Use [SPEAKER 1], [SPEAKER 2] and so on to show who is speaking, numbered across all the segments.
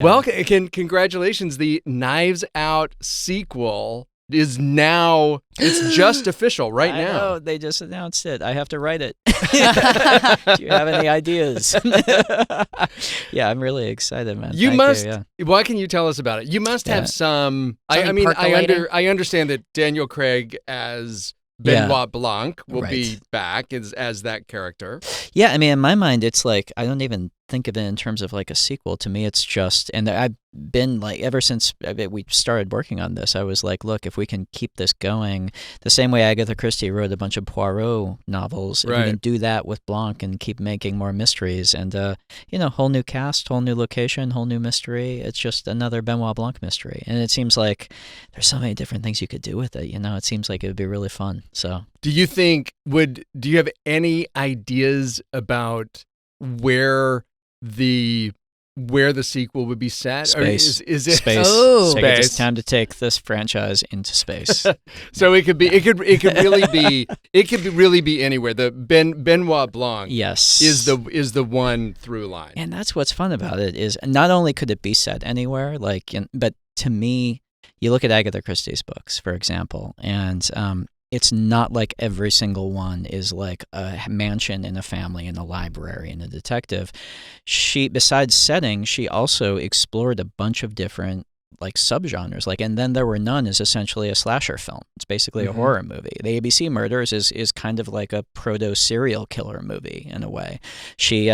[SPEAKER 1] Well, congratulations. The Knives Out sequel is now, it's just official right now.
[SPEAKER 2] I know, they just announced it. I have to write it. Do you have any ideas? Yeah, I'm really excited, man.
[SPEAKER 1] You
[SPEAKER 2] Thank
[SPEAKER 1] must.
[SPEAKER 2] You, yeah.
[SPEAKER 1] What can you tell us about it? You must have some. I mean, I understand that Daniel Craig as Benoit Blanc will be back as that character.
[SPEAKER 2] Yeah, I mean, in my mind, it's like I don't even think of it in terms of like a sequel. To me, it's just, and I've been like, ever since we started working on this, I was like, look, if we can keep this going the same way Agatha Christie wrote a bunch of Poirot novels, if we can do that with Blanc and keep making more mysteries, and whole new cast, whole new location, whole new mystery. It's just another Benoit Blanc mystery, and it seems like there's so many different things you could do with it. It seems like it would be really fun. So,
[SPEAKER 1] do you have any ideas about where the sequel would be set?
[SPEAKER 2] Space.
[SPEAKER 1] Or is it
[SPEAKER 2] space?
[SPEAKER 3] Oh,
[SPEAKER 2] space. It's time to take this franchise into space.
[SPEAKER 1] So it could really be anywhere. The Benoit Blanc,
[SPEAKER 2] yes,
[SPEAKER 1] is the one through line.
[SPEAKER 2] And that's what's fun about it, is not only could it be set anywhere, but to me, you look at Agatha Christie's books, for example, and it's not like every single one is like a mansion in a family, in a library, in a detective. She, besides setting, she also explored a bunch of different like subgenres. And Then There Were None is essentially a slasher film. It's basically a horror movie. The ABC Murders is kind of like a proto serial killer movie in a way. She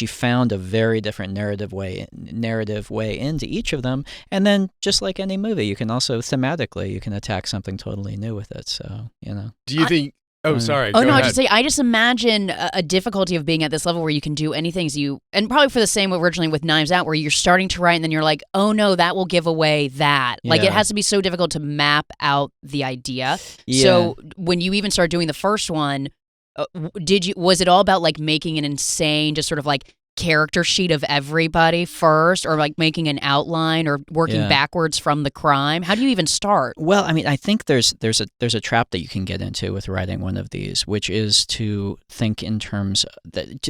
[SPEAKER 2] found a very different narrative way into each of them, and then just like any movie, you can also thematically you can attack something totally new with it. So
[SPEAKER 1] Do you think? Oh, sorry.
[SPEAKER 3] Oh,
[SPEAKER 1] go
[SPEAKER 3] no,
[SPEAKER 1] ahead.
[SPEAKER 3] I just say, I just imagine a difficulty of being at this level where you can do anything and probably for the same originally with Knives Out, where you're starting to write and then you're like, oh no, that will give away that. Like it has to be so difficult to map out the idea.
[SPEAKER 2] Yeah.
[SPEAKER 3] So when you even started doing the first one, was it all about like making an insane, just sort of like character sheet of everybody first, or like making an outline, or working backwards from the crime? How do you even start?
[SPEAKER 2] Well, I mean, I think there's a trap that you can get into with writing one of these, which is to think in terms that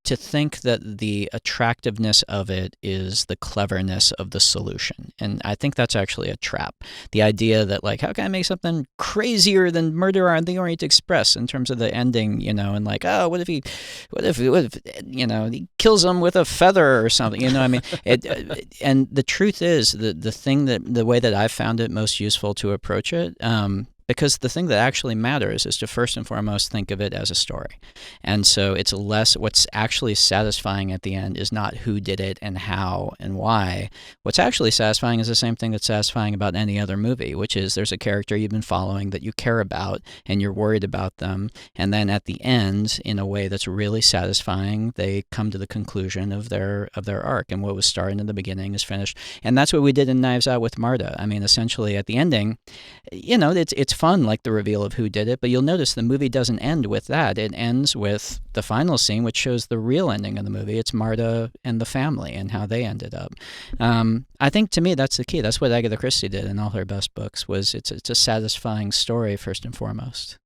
[SPEAKER 2] to think that the attractiveness of it is the cleverness of the solution. And I think that's actually a trap. The idea that like, how can I make something crazier than Murder on the Orient Express in terms of the ending, and like, oh, what if he kills him with a feather or something, I mean, and the truth is the way that I've found it most useful to approach it, because the thing that actually matters is to first and foremost think of it as a story. And so it's less, what's actually satisfying at the end is not who did it and how and why. What's actually satisfying is the same thing that's satisfying about any other movie, which is there's a character you've been following that you care about and you're worried about them. And then at the end, in a way that's really satisfying, they come to the conclusion of their arc, and what was started in the beginning is finished. And that's what we did in Knives Out with Marta. I mean, essentially at the ending, it's fun, like the reveal of who did it, but you'll notice the movie doesn't end with that. It ends with the final scene, which shows the real ending of the movie. It's Marta and the family and how they ended up. I think, to me, that's the key. That's what Agatha Christie did in all her best books. It's a satisfying story first and foremost.